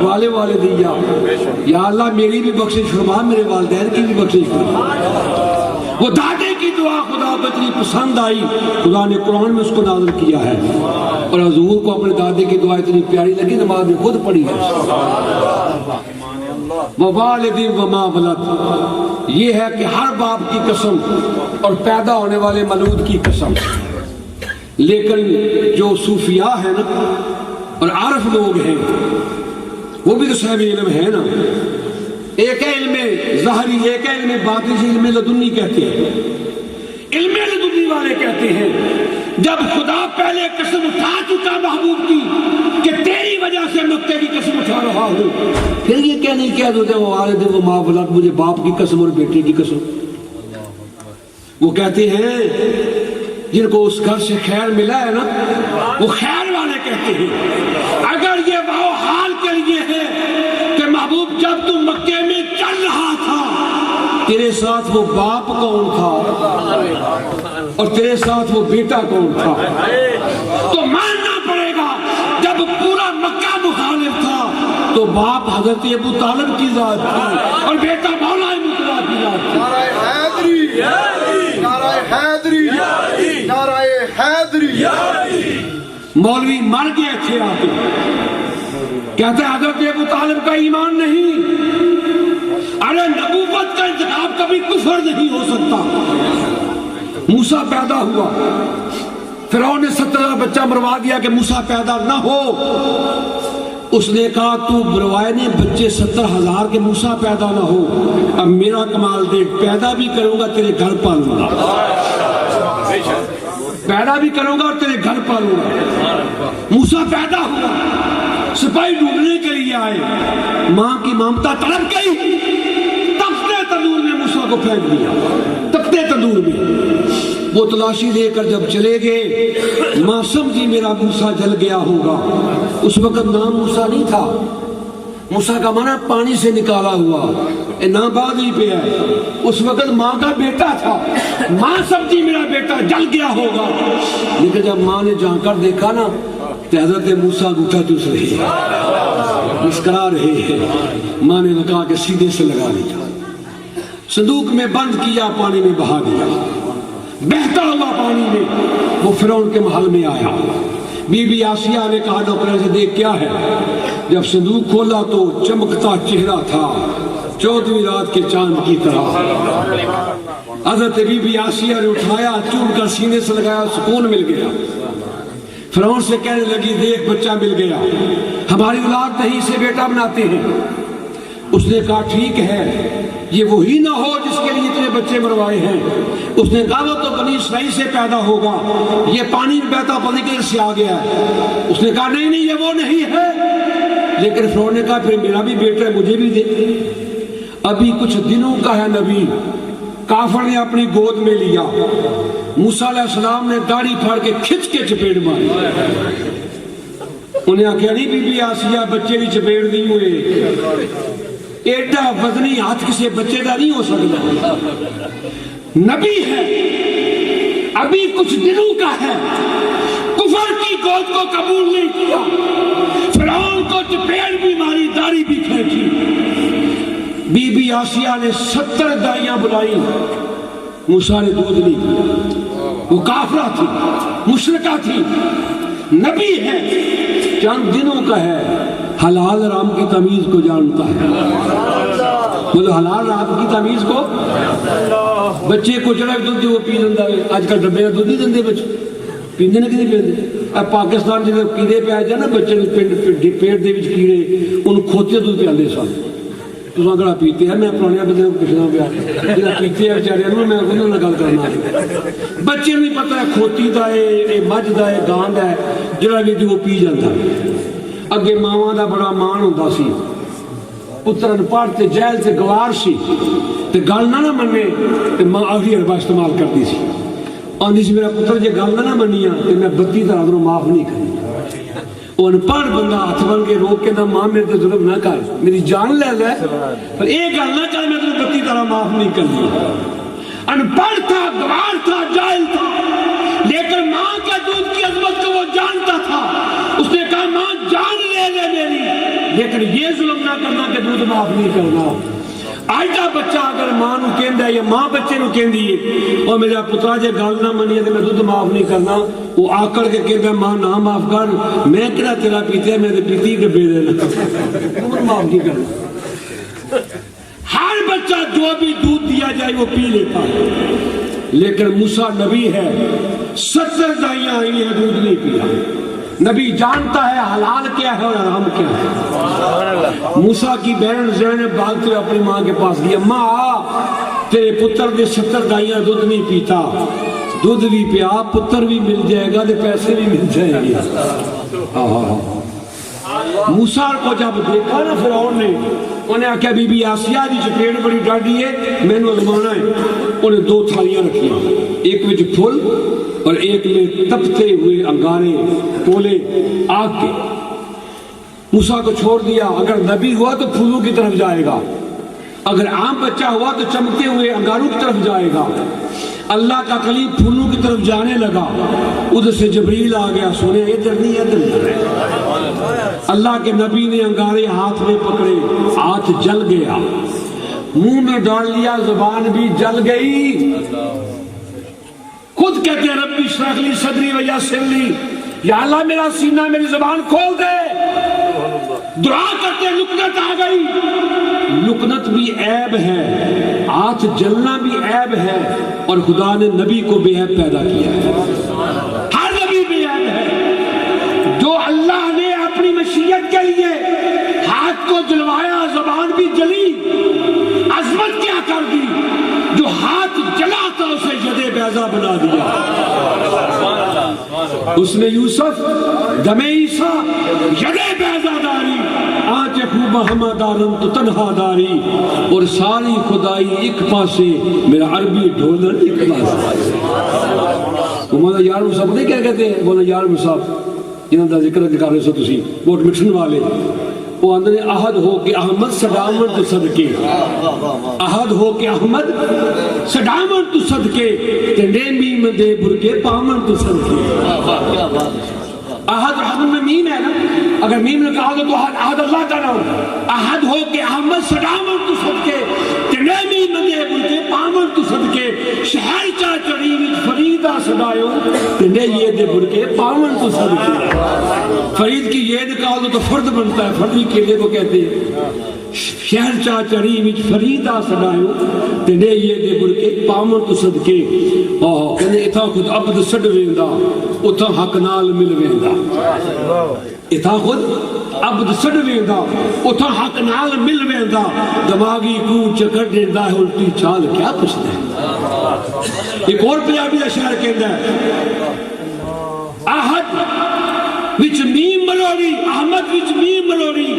D: والے والے دیا، یا اللہ میری بھی بخشش فرما، میرے والدین کی بھی بخشش فرما۔ وہ دادے کی دعا خدا کو اتنی پسند آئی، خدا نے قرآن میں اس کو نازل کیا ہے، اور حضور کو اپنے دادے کی دعا اتنی پیاری لگی نماز میں خود پڑھی ہے۔ ووالد وما ولد، یہ ہے کہ ہر باپ کی قسم اور پیدا ہونے والے مولود کی قسم۔ لیکن جو صوفیاء ہیں نا اور عارف لوگ ہیں وہ بھی تو صاحب علم ہے نا، ایک ہے علم ظاہری، ایک ہے علم باطنی، سے علم لدنی کہتے ہیں۔ علم لدنی والے کہتے ہیں جب خدا پہلے قسم اٹھا چکا محبوب کی کہ تیری وجہ سے مکے کی قسم اٹھا رہا ہوں، پھر یہ کیا نہیں کہہ دیتے وہ والد و ماں ولد، مجھے باپ کی قسم اور بیٹے کی قسم۔ وہ کہتے ہیں جن کو اس گھر سے خیر ملا ہے نا، وہ خیر والے کہتے ہیں اگر یہ وہ حال کے لیے ہے کہ محبوب جب تم مکے میں چل رہا تھا تیرے ساتھ وہ باپ کون تھا اور تیرے ساتھ وہ بیٹا کون تھا، تو ماننا پڑے گا جب پورا مکہ مخالف تھا تو باپ حضرت ابو طالب کی ذات تھی اور بیٹا مولا مطلع کی ذات تھی۔
E: نعرہ حیدری، نعرہ حیدری۔
D: مولوی مر گئے تھے آتے، کہتے ہیں حضرت ابو طالب کا ایمان نہیں، ارے نبوت کا انتخاب کبھی کفر نہیں ہو سکتا۔ موسیٰ پیدا ہوا، فرعون نے 70 بچہ مروا دیا کہ موسیٰ پیدا نہ ہو. اس نے کہا تو بروائے نے بچے 70,000 کے موسیٰ پیدا نہ ہو. اب میرا کمال دیکھ, پیدا بھی کروں گا تیرے گھر پالوں گا, پیدا بھی کروں گا اور تیرے گھر پالوں گا. موسیٰ پیدا ہوا, سپاہی ڈھونڈنے کے لیے آئے, ماں کی ممتا تڑپ گئی, تپتے تندور میں موسیٰ کو پھینک دیا, تپتے تندور میں. وہ تلاشی لے کر جب چلے گئے, ماں سمجھی میرا موسیٰ جل گیا ہوگا. اس وقت نام موسیٰ نہیں تھا, موسیٰ کا معنی پانی سے نکالا ہوا, نام بادلی پہ ہے. اس وقت ماں کا بیٹا تھا, ماں سمجھی میرا بیٹا جل گیا ہوگا. لیکن جب ماں نے جا کر دیکھا نا تو حضرت موسیٰ گھٹا چوس رہے ہیں, مسکرا رہے ہیں. ماں نے کہا کہ سیدھے سے لگا لیا, صندوق میں بند کیا, پانی میں بہا دیا. بہتا ہوا پانی میں وہ فرعون کے محل میں آیا. بی بی آسیہ نے کہا نوکر سے دیکھ کیا ہے. جب صندوق کھولا تو چمکتا چہرہ تھا 14ویں رات کے چاند کی طرح. حضرت بی بی آسیہ نے اٹھایا, چوم کر سینے سے لگایا, سکون مل گیا. فرعون سے کہنے لگی دیکھ بچہ مل گیا, ہماری اولاد نہیں سے بیٹا بناتے ہیں. اس نے کہا ٹھیک ہے, یہ وہی نہ ہو جس کے لیے اتنے بچے مروائے ہیں. اس نے کہا وہ تو بنی اسرائیل سے پیدا ہوگا, یہ پانی میں بہتا پانی کے سے آ گیا ہے. اس نے کہا نہیں نہیں یہ وہ نہیں ہے. لیکن فرعون نے کہا پھر میرا بھی بیٹا ہے, مجھے بھی دے. ابھی کچھ دنوں کا ہے نبی, کافر نے اپنی گود میں لیا. موسیٰ علیہ السلام نے داڑھی پھاڑ کے کھچ کے چپیڑ ماری. انہیں آخیا نہیں بی بی آسیہ بچے کی چپیڑ نہیں ہوئے, ایڈا وزنی ہاتھ کسی بچے کا نہیں ہو سکتا. نبی ہے, ابھی کچھ دنوں کا ہے, کفر کی گود کو قبول نہیں کیا. فرعون کو چپیڑ بھی ماری, داڑھی بھی کھینچی. بی بی آسیہ نے 70 دائیاں بلائی, موسیٰ نے دودھ نہیں پیا. وہ کافرہ تھی, مشرکہ تھی. نبی ہے, چند دنوں کا ہے, حلال حرام کی تمیز کو جانتا ہے. مطلب حلال حرام کی تمیز کو, بچے کو جڑا دودھ وہ پی لینا ہے. آج کل ڈبے کا دودھ نہیں دیندے بچے, پیندے نہ کسی پیندے. اب پاکستان جب کیڑے پہ آئے جائے نا بچے پیٹ دے وچ کیڑے, ان کھوتے دودھ پیاندے سن. تساں کہڑا پیتے ہیں, میں پرانے بندے کو پوچھنا پیا جڑا پیتے ہیں بیچارے میں انہوں نے گل کرنا. بچے نہیں پتہ ہے کھوتی دا ہے, مجھ دا ہے, گاں دا ہے, جڑا بھی وہ پی جاتا ہے. اگے ماواں دا بڑا مان ہوندا سی, پترن پڑھ تے جیل تے گوار سی تے گل نہ منے تے ماں اگلی اربا استعمال کرتی سی. آندی سی میرا پتر جے گل نہ منیا تے میں 32 طرح نوں معاف نہیں کروں. وہ انپڑھ بندہ ہاتھ بن کے روک کے نہ ماں میرے تے ظلم نہ کر, میری جان لے لے, پر یہ گل نہ کر میں تجھے 32 طرح معاف نہیں کرنی. انپڑھ تھا, گوار تھا, جاہل تھا, لیکن ماں کے دودھ کی عظمت کو وہ جانتا تھا. اس نے کہا ماں جان لے لے میری, لیکن یہ ظلم نہ کرنا کہ دودھ معاف نہیں کرنا. آج کا بچہ اگر ماں نو کہندا ہے یا ماں بچے نو کہندی ہے اور میرا پترا جے گل نہ منی تے میں دودھ معاف نہیں کرنا, وہ آکڑ کے کہندا ماں نہ معاف کر, میں کہڑا تیرا پیتے, میں تے پیتی ڈبے دے دودھ معاف نہیں کرنا. ہر بچہ جو بھی دودھ دیا جائے وہ پی لیتا ہے. لیکن موسیٰ نبی ہے, 70 دائیاں آئی ہیں, دودھ نہیں پیا. نبی جانتا ہے حلال کیا ہے اور حرام کیا ہے. موسیٰ کی بہن زینب بھاگتے ہوئے اپنی ماں کے پاس گئی, ماں تیرے پتر نے 70 دائیاں دودھ نہیں پیتا, دودھ بھی پیا, پتر بھی مل جائے گا تے پیسے بھی مل جائیں گے. موسیٰ کو جب دیکھا نا فرعون نے, انہیں آکھیا بی بی آسیہ دی چپیڑ بڑی ڈاڈی ہے, میں نے ازمانا ہے. انہیں 2 تھالیاں رکھی, ایک وچ پھل اور ایک میں تپتے ہوئے انگارے کولے آگ کے. موسیٰ کو چھوڑ دیا, اگر نبی ہوا تو پھولوں کی طرف جائے گا, اگر عام بچہ ہوا تو چمکتے ہوئے انگاروں کی طرف جائے گا. اللہ کا کلیم پھولوں کی طرف جانے لگا, ادھر سے جبریل آ گیا, سونے ادھر نہیں ادھر. اللہ کے نبی نے انگارے ہاتھ میں پکڑے, ہاتھ جل گیا, منہ میں ڈال لیا, زبان بھی جل گئی. خود کہتے ہیں ربی اشرح لی صدری ویسر لی, یا اللہ میرا سینہ میری زبان کھول دے. دعا کرتے لکنت آ گئی. لکنت بھی عیب ہے, ہاتھ جلنا بھی عیب ہے, اور خدا نے نبی کو بے عیب پیدا کیا ہے. ہر جلوایا زبان بھی جلی، عظمت کیا کر دی، جو ہاتھ جلا تھا اسے یدے بیضا بنا دیا۔ اس نے یوسف دمے عیسیٰ یدے بیضا داری، آنچ خوب ہمہ دارن تو تنہا داری، اور ساری خدائی ایک پاسے، میرا عربی ڈھولن ایک پاسے۔ مولانا یار مصعب نہیں کیا کہتے ہیں، مولانا یار مصعب جنہوں کا ذکر کر رہے سو تسی ووٹ مٹن والے، وہ اندر احد ہو کے احمد سڈامن تو صدقے، احد ہو کے احمد سڈامن تو صدقے، ٹنڈے میم دے برکے پامن تو صدقے۔ احد احد میں میم ہے نا، اگر میم نے کہا تو احد اللہ کا نام، احد ہو کے احمد سڈامن تو صدقے، ٹنڈے میم دے برکے پامن تو صدقے، شہر چا چڑی وچ فریدا سدایو، ٹنڈے یہ دے برکے پامن تو صدقے۔ فرید کی یہ نکال دو تو فرد بنتا ہے، فرد بھی کیلے کو کہتے ہیں۔ شہر چا چڑی وچ فریدا سدایو، ٹنڈے یہ دے برکے پامن تو صدقے۔ کہنے اتھا خود عبد سڈ ویندا، اتھا حق نال مل ویندا۔ اتھا خود عبد سڈ ویندا، اتھا حق نال مل ویندا، دماغی کو چکر دیندا ہے الٹی چال کیا پوچھتا ہے۔ ایک اور پنجابی کا شعر کہندا ہے، احد وچ میم ملوڑی، احمد وچ میم ملوڑی،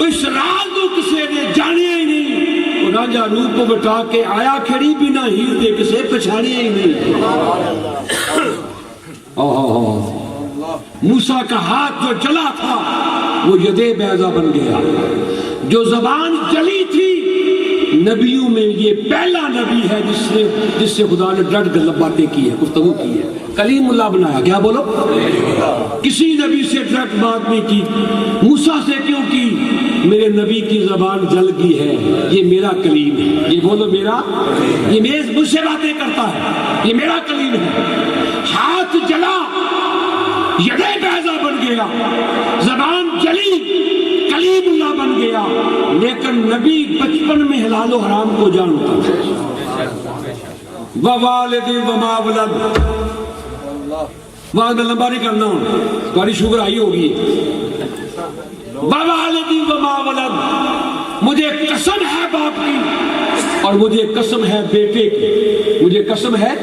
D: اس راز کو کسے نے جانیا ہی نہیں، وہ راجا روپ بٹا کے آیا کھڑی بنا ہیر دے کسے پچھانیا ہی نہیں۔ موسیٰ کا ہاتھ جو جلا تھا وہ یدے بیضا بن گیا، جو زبان جلی تھی نبیوں میں یہ پہلا نبی ہے جس سے خدا نے ڈٹ کر باتیں کی ہے، گفتگو کی ہے، کلیم اللہ بنایا۔ کیا بولو؟ کسی نبی سے ڈٹ بات نہیں کی۔ موسیٰ سے کیوں کی؟ میرے نبی کی زبان جل گئی ہے، یہ میرا کلیم ہے، یہ بولو میرا، یہ مجھ سے باتیں کرتا ہے، یہ میرا کلیم ہے۔ ہاتھ جلا یدے بیضا بن گیا، زبان جلی کلیم اللہ بن گیا، لیکن نبی بچپن میں حلال و حرام کو جانتا تھا۔ ووالد وما ولد، وہاں میں لمبا نہیں کرنا ہوں، تمہاری شوگر آئی ہوگی۔ ووالد وما ولد، مجھے قسم ہے باپ کی اور مجھے قسم ہے بیٹے کی، مجھے قسم ہے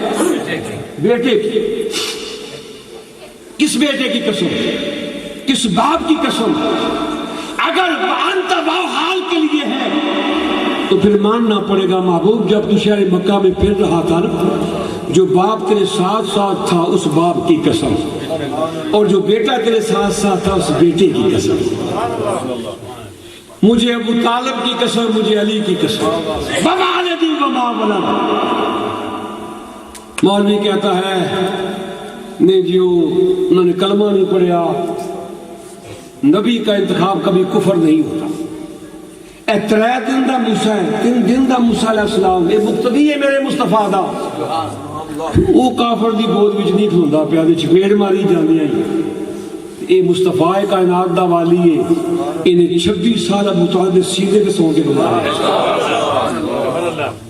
D: بیٹے کی۔ کس بیٹے کی قسم؟ کس باپ کی قسم؟ اگر انت واو حال کے لیے ہے تو پھر ماننا پڑے گا محبوب، جب تو شہر مکہ میں پھر رہا تھا نا، جو باپ تیرے ساتھ ساتھ تھا اس باپ کی قسم، اور جو بیٹا تیرے ساتھ ساتھ تھا اس بیٹے کی قسم۔ مجھے ابو طالب کی قسم، مجھے علی کی قسم۔ ووالد وما ولد، مولوی کہتا ہے نہیں جی انہوں نے کلمہ نہیں پڑھا، نبی کا انتخاب کبھی کفر نہیں ہوتا۔ اے 3 دن دا موسیٰ ہے، 3 دن دا موسیٰ علیہ السلام، اے مقتدی ہے میرے مصطفیٰ دا، وہ کافر دی گود وچ نہیں کھلوندا پیا تے چپیڑ ماری جاندے ہیں۔ اے مصطفیٰ کائنات دا والی ہے، انہیں 26 سال ابو طالب سینے پہ سو کے گزارے۔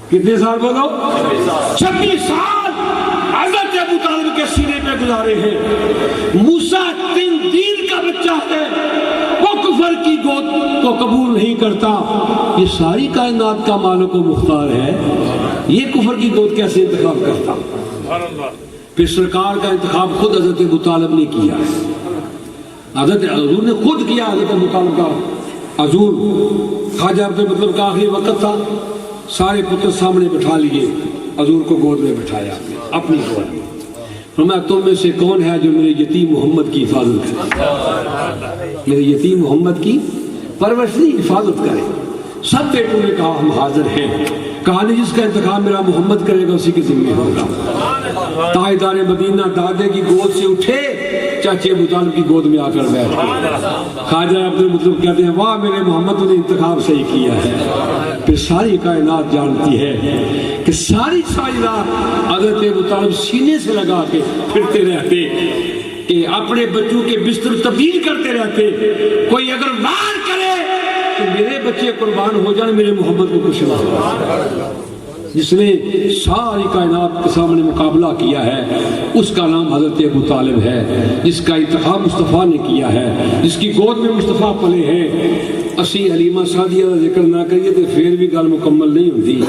D: کتنے سال بولو؟ 26 سال حضرت ابو طالب کے سینے پہ گزارے ہیں۔ موسیٰ 3 دن کا بچہ ہے، وہ کفر کی گود کو قبول نہیں کرتا، یہ ساری کائنات کا مالک و مختار ہے، یہ کفر کی گود کیسے انتخاب کرتا؟ پھر سرکار کا انتخاب خود حضرت ابو طالب نے کیا، حضرت حضور نے خود کیا۔ حضرت ابو طالب کا حضور خواجہ عبد المطلب کا آخری وقت تھا، سارے پتر سامنے بٹھا لیے، حضور کو گود میں بٹھایا اپنی گود میں، فرمایا تم میں سے کون ہے جو میرے یتیم محمد کی حفاظت کرے، میرے یتیم محمد کی پرورشی حفاظت کرے؟ سب بیٹوں نے کہا ہم حاضر ہیں۔ کہا نہیں جس کا انتخاب میرا محمد کرے گا اسی کے ذمہ ہوگا۔ تاجدار مدینہ دادے کی گود سے اٹھے، چاچے ابو طالب کی گود میں آ کر بیٹھ گئے۔ خواجہ عبد المطلب کہتے ہیں واہ میرے محمد نے انتخاب صحیح کیا ہے۔ پھر ساری کائنات جانتی ہے کہ ساری رات حضرت ابو طالب سینے سے لگا کے پھرتے رہتے کہ اپنے بچوں کے بستر تبدیل کرتے رہتے، کوئی اگر وار کرے تو میرے بچے قربان ہو جائیں، میرے محمد کو کچھ نہ ہو۔ جس نے ساری کائنات کے سامنے مقابلہ کیا ہے اس کا نام حضرت ابو طالب ہے، جس کا انتخاب مصطفیٰ نے کیا ہے، جس کی گود میں مصطفیٰ پلے ہیں۔ اسی حلیمہ سعدیہ کا ذکر نہ کریے تو پھر بھی گل مکمل نہیں ہوتی.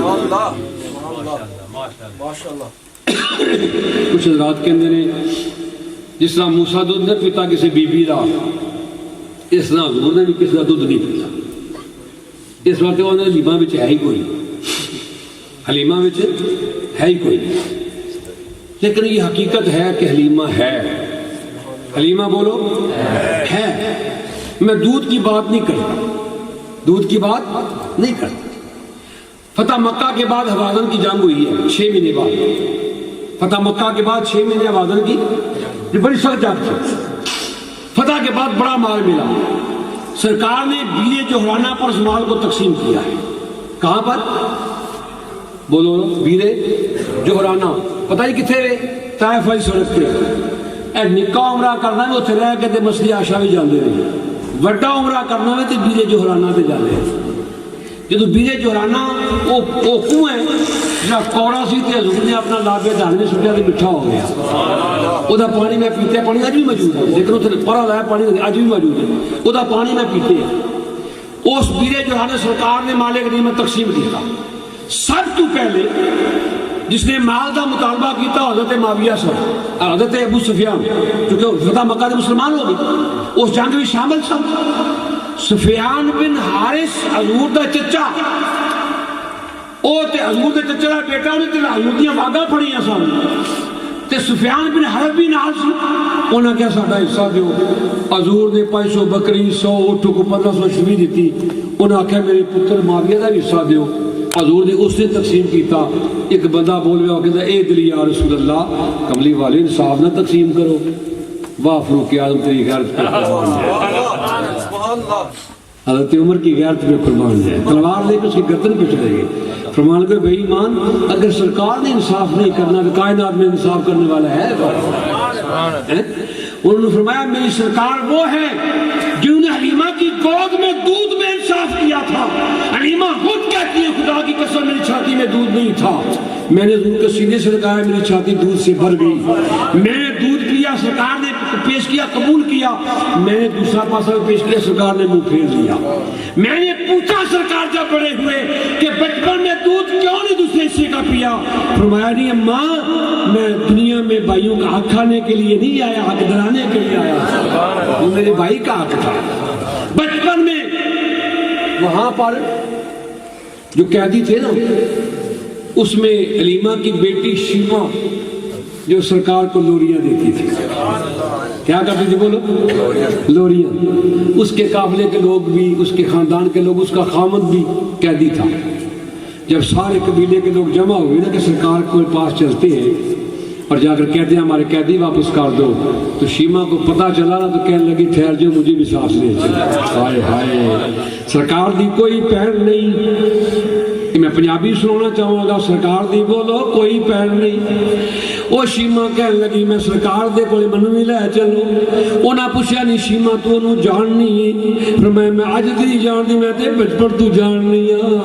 D: کچھ حضرات کہندے نے جس طرح موسیٰ دودھ نہ پیتا کسی بی بی دا، اس طرح حضور نے بھی کسی کا دودھ نہیں پیتا. اس وقت وہ حلیمہ بچ ہے ہی کوئی، حلیمہ بچ ہے ہی کوئی. لیکن یہ حقیقت ہے کہ حلیمہ ہے. حلیمہ بولو ہے. میں دودھ کی بات نہیں کرتا، دودھ کی بات نہیں کرتا. فتح مکہ کے بعد حوازن کی جنگ ہوئی ہے 6 مہینے بعد. فتح مکہ کے بعد 6 مہینے حوازن کی یہ بڑی سخت جنگ تھی. فتح کے بعد بڑا مال ملا. سرکار نے بیرے جوہرانہ پر اس مال کو تقسیم کیا ہے. کہاں پر؟ بولو بیرے جوہرانہ. پتہ ہی کتنے رہے؟ طائف والی سڑک پہ. اے نکا عمرہ کرنا ہے اتنے رہ کے مسجد عائشہ بھی جاندے رہے. وڈا عمرہ کرنا ہے تو بیرے جوہرانہ تے جاندے رہے. جدو بیرے جوہرانہ وہ کنواں ہے جہاں کوڑا سی تے حضور نے اپنا لابے دھان میں سٹیا تے مٹھا ہو گیا. وہ پانی میں پیتے، پانی اج بھی موجود ہے، لیکن اتنے پرا لایا پانی اج بھی موجود ہے. وہ پانی میں پیتے ہیں. اس بیرے جوہرانہ سرکار نے مال غنیمت تقسیم کیا. سب تو پہلے جس نے مال کا مطالبہ کیا حضرت معاویہ صاحب، حضرت ابو سفیان، کیونکہ فتح مکہ کے مسلمان ہو گئے، اس جنگ میں شامل سن. سفیان بن حارث حضور دا چچا، او تے حضور دے چچا دا بیٹا، انہیں تے حضور دیاں واگاں پڑیاں سن. تے سفیان بن حرب بھی نال سی. انہاں کیا ساڈا حصہ دیو. حضور نے 500 بکری 100 اونٹ کو 1500 شوی دیتی. انہاں آخیا میرے پتر معاویہ دا بھی حصہ دیو. حضور نے اس نے تقسیم کیتا. ایک بندہ بول گیا کہ اے دلی یا رسول اللہ، کملی والے انصاف نہ تقسیم کرو. واہ فاروق اعظم تیری غیرت پہ قربان ہے. حضرت عمر کی غیرت پہ قربان ہے. تلوار لے کے اس کی گردن پہ چلے گئے. فرمان کو بے ایمان، اگر سرکار نے انصاف نہیں کرنا تو کائنات میں انصاف کرنے والا ہے. انہوں نے فرمایا میری سرکار وہ ہے جنہوں نے حلیمہ کی گود میں دودھ میں انصاف کیا تھا. حلیمہ خود کہتی ہے خدا کی قسم میری چھاتی میں دودھ نہیں تھا. میں نے حضور کے سینے سے لگایا، میری چھاتی دودھ سے بھر گئی. میں نے دودھ پیا، سرکار نے پیش کیا، قبول کیا. میں نے دوسرا پاسا پیش کیا، سرکار نے منہ پھیر لیا. میں نے پوچھا سرکار جب بڑے ہوئے کہ بچپن میں دودھ کیوں نہیں دوسرے حصے کا پیا؟ فرمایا نہیں اماں، میں دنیا میں بھائیوں کا حق کھانے کے لیے نہیں آیا، حق دلانے کے لیے آیا. وہ میرے بھائی کا حق تھا. بچپن میں وہاں پر جو قیدی تھے نا، اس میں حلیمہ کی بیٹی شیما جو سرکار کو لوریاں دیتی تھی. کیا کرتی تھی بولو؟ لوریاں. اس کے قافلے کے لوگ بھی، اس کے خاندان کے لوگ، اس کا خامد بھی قیدی تھا. جب سارے قبیلے کے لوگ جمع ہوئے نا کہ سرکار کے پاس چلتے ہیں اور جا کر کہتے ہیں ہمارے قیدی واپس کر دو، تو شیما کو پتہ چلا نا تو کہنے لگی ٹھہر جو مجھے بھی سانس لے چلے. ہائے ہائے، سرکار دی کوئی پہن نہیں. میں پنجابی سنانا چاہوں گا، سرکار دی بولو کوئی پہن نہیں. وہ شیما کہنے لگی میں سرکار دے کولے منو نہیں لے چلو. انہاں پوچھا نہیں شیما تو انہوں جاننی؟ فرمایا میں اج دی جاننی، میں تے بچپن تو جاننی ہاں.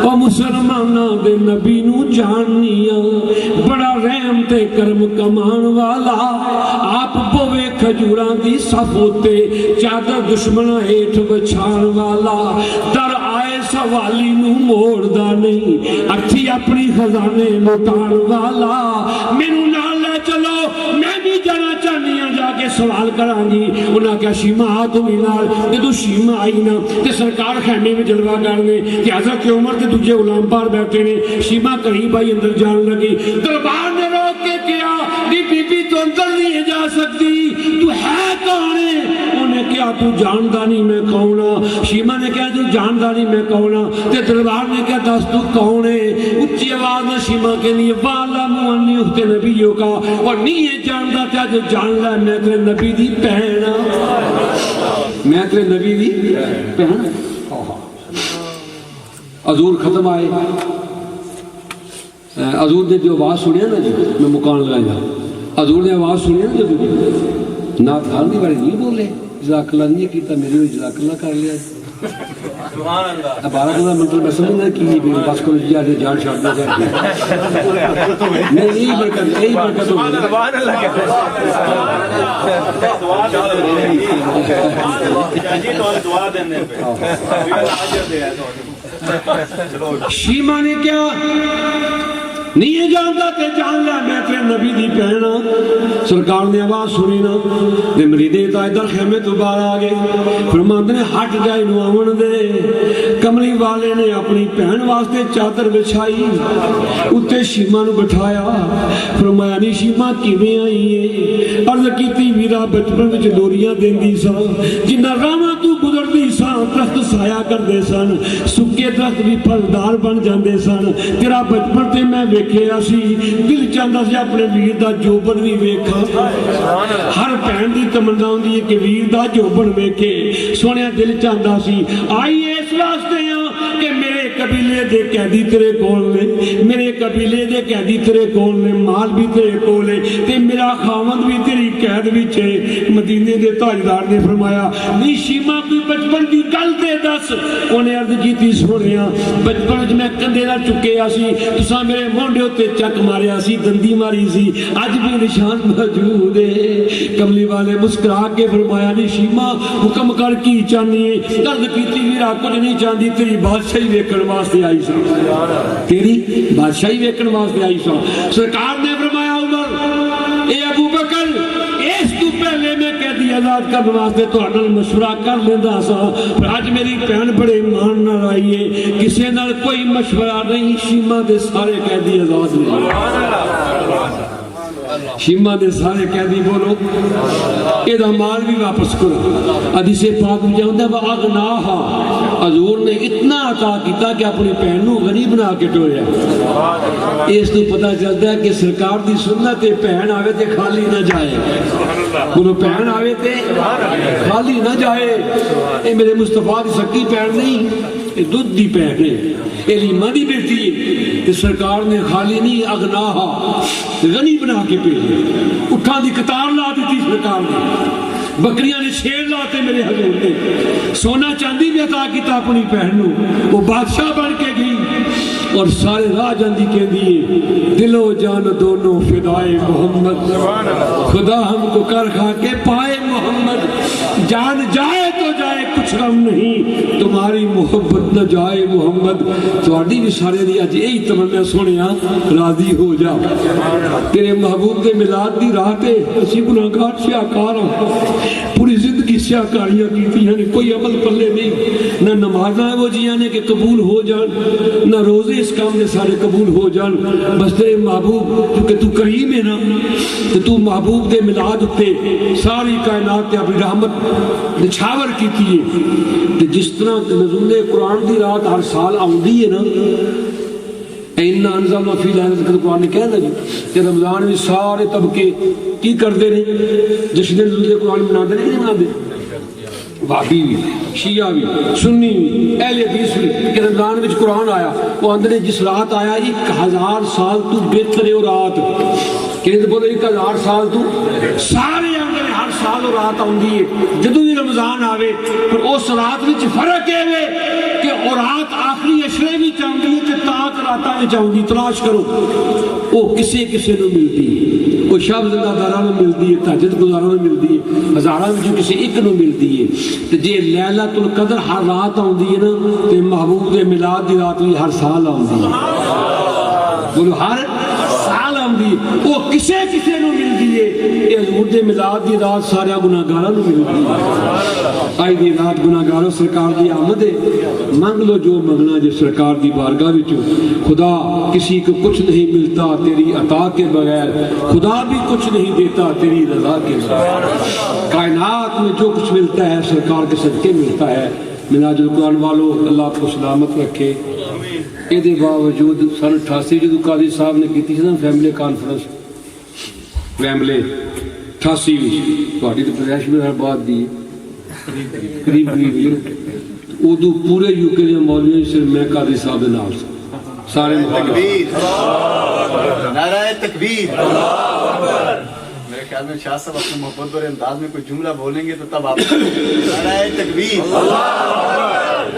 D: او مسلماناں دے نبی نو جاننی ہاں. بڑا رحم تے کرم کمان والا، آپ بوے کھجوراں دی صف اُتے چادر دشمناں ہیٹھ بچھان والا. در آئے سوالی نو موڑ دا نہیں، اچھی اپنی خزانے لٹان والا. مینوں نال لے چلو، میں بھی جانا چاہنی ہاں، جا کے سوال کران گی. انہاں کہا شیما آ تم ہی نال. جدوں شیما آئی نا تے سرکار خیمے میں جلوہ کرنے کہ حضرت عمر تے دوجے غلام باہر بیٹھے نے. شیما قریب آئی، اندر جان لگی. دربار نے روک کے کیا بی بی تو اندر نہیں جا سکتی، تو ہے کون ہے؟ انہیں کیا تو جاندا نہیں میں کون ہاں؟ شیما نے کہا تو جاندا نہیں میں کون ہاں؟ تے دربار نے کہا دس تو کون ہے؟ اچھی آواز میں شیما کے لیے والا معنی اخت نبیوں کا، اور نہیں ہے جاندا تھا جو جان لے میں تیرے نبی دی بہن ہاں، میں تیرے نبی دی بہن. حضور ختم آئے. حضور نے جو آواز سنیا نا جی، میں مکان لگایا، حضور نے آواز سنیا نا جب نات خان دی بارے نہیں بولے، جزاک اللہ نہیں کیتا، میرے جزاک اللہ کر لیا. 12 کا مطلب میں سمجھنا کہ بس کو جان چھاڑنا چاہیے نہیں، یہی برکت ہو شیما نے کیا نہیں جانتا تے جان لیا میں تے نبی دی بہن سرکار نے آواز سنی نا تے مریدے تا ادھر خیمے تو باہر آ گئے فرماندے نے ہٹ جائے نو آون دے کملی والے نے اپنی بہن واسطے چادر بچھائی اتے شیما نو بٹھایا فرمایا نہیں شیما کیویں آئی ہے عرض کیتی ویرا بچپن وچ لوریاں دیندی سا جنہ راواں تو گزردی سا درخت سایہ کردے سن سکے درخت بھی پھلدار بن جاندے سن تیرا بچپن تے میں ویکھیا سی دل چاہندا سی اپنے ویر دا جوبن بھی ویکھاں ہر بہن دی تمنا ہوندی ہے کہ ویر دا جوبن ویکھے سونیا دل چاہندا سی آئی اس واسطے کہ میرے قبیلے دے قیدی تیرے کول نے میرے قبیلے دے قیدی تیرے کول نے مال بھی تیرے کول ہے تے میرا خاوند بھی تیری قید وچ ہے مدینے دے تاجدار نے فرمایا نہیں شیما کوئی بچپن دی گل تے دس انہیں عرض کیتی سونیا بچپن وچ میں کندھے نال چکیا سی تساں میرے مونڈے تے چک ماریا سی دندی ماری سی اج بھی نشان موجود ہے کملی والے مسکرا کے فرمایا نہیں شیما حکم کر کی چاہنی ہے عرض کیتی ویرا کچھ نہیں چاہندی تیری بادشاہی ویکھن واسطے آئی سا تیری بادشاہی ویکھن واسطے آئی سا سرکار نے فرمایا عمر اے ابو بکر اس تو پہلے میں قیدی آزاد کرنے واسطے تہاڈے نال مشورہ کر لیندا سا پر اج میری بہن بڑے ایمان نال آئی ہے کسے نال کوئی مشورہ نہیں شیما دے سارے قیدی آزاد نے شیما دے سارے قیدی بولو اے دا مال بھی واپس کرو حدیث پاک میں جاؤں دا اغناہا حضور نے اتنا عطا کیتا کہ اپنی بہن نو غنی بنا کے ٹوریا اس تو پتہ چلتا ہے کہ سرکار دی سنت ہے بہن آوے تے خالی نہ جائے بولو بہن آوے تے خالی نہ جائے اے میرے مصطفیٰ دی سکی بہن نہیں اے دودھ دی بہن ہے اے لیمہ دی بیٹی ہے کہ سرکار نے خالی نہیں اغناہا غنی بنا کے بھیجے اٹھا دی قطار لا دیتی سرکار نے بکریاں نے شیر لاتے میرے حضور نے سونا چاندی بھی عطا کیتا اپنی بہن نو وہ بادشاہ بن کے گئی اور سارے راہ جاندی کہہ دیے دل و جان دونوں فدائے محمد خدا ہم کو کر کھا کے پائے محمد جان جائے تو جائے کچھ غم نہیں تمہاری محبت نہ جائے محمد تہاڈی بھی سارے دی اج یہی تمنا سونیا راضی ہو جا تیرے محبوب دے میلاد دی راہ تے اسی گناہگار سیاکار ہوں پوری زندگی سیاکاریاں کیتی ہیں کوئی عمل پلے نہیں نہ نمازاں وہ جیاں نے کہ قبول ہو جان نہ روزے اس کام نے سارے قبول ہو جان بس تیرے محبوب کیونکہ تو کریم ہے نا تو تو محبوب دے میلاد تے ساری کائنات تے اپنی رحمت نچھاور کیتی ہے جس طرح نزول قرآن دی رات ہر سال آؤندی ہے نا اینا انزلنا فی لیلۃ القدر قرآن نے کہہ دیا کہ رمضان میں سارے طبقے کی کردے نے جشن نزول قرآن مناندے نہیں مناندے وہابی بھی شیعہ بھی سنی بھی اہل حدیث بھی کہ رمضان میں قرآن آیا وہ اندر جس رات آیا 1000 سال تو بہتر ہے وہ رات کہ بولے 1000 سال تو سارے اندر ہر سال وہ رات آندی ہے جدوں بھی رمضان آوے پر اس رات وچ فرق ہے کہ وہ رات آخری اشرے بھی چاہندی ہے تے تاک راتاں وچ چاہندی تلاش کرو وہ کسے کسے نو ملتی ہے وہ شب زندہ داراں نو ملتی ہے تہجد گزاراں نو ملتی ہے ہزاراں وچ کسے ایک نو ملتی ہے تے جے لیلۃ القدر ہر رات آندی ہے نا تے محبوب دے میلاد دی رات بھی ہر سال آندی ہے بولو ہر سال آندی وہ کسے کسے نو ملتی ہے یہ حضور دے میلاد دی رات سارے گناہگاراں نو ملتی ہے آئی دی رات گناہگاروں سرکار دی آمد ہے مانگ لو جو منگنا جے سرکار دی بارگاہ وچوں خدا کسی کو کچھ نہیں ملتا تیری عطا کے بغیر خدا بھی کچھ نہیں دیتا تیری رضا کے بغیر کائنات میں جو کچھ ملتا ہے سرکار کے صدقے ملتا ہے مناج القرآن والوں اللہ آپ کو سلامت رکھے یہ دے باوجود سن 88 جدو قاضی صاحب نے کی تھی نا فیملی کانفرنس فیملی 88 تھوڑی تو پریش میں ہر بات دی قریب ادو پورے یو کے جو مولوی صرف میں قاضی صاحب دے نال سارے
E: تکبیر نعرہ تکبیر میرے خیال میں شاہ صاحب اپنے محبت اور انداز میں کوئی جملہ بولیں گے تو تب آپ نعرہ تکبیر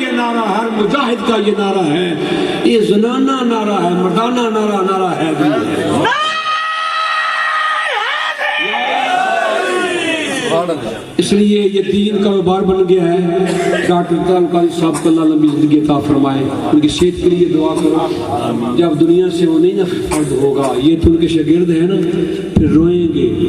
D: یہ نعرہ ہے، ہر مجاہد کا یہ نعرہ ہے، یہ زنانہ نعرہ ہے، مردانہ نعرہ ہے اس لیے یہ دین کا کاروبار بن گیا ہے۔ ڈاکٹر قاری صاحب کو اللہ لمبی زندگی عطا فرمائے، ان کی صحت کے لیے دعا کرو۔ جب دنیا سے وہ نہیں نہ فرد ہوگا، یہ تو ان کے شاگرد ہیں نا، پھر روئیں گے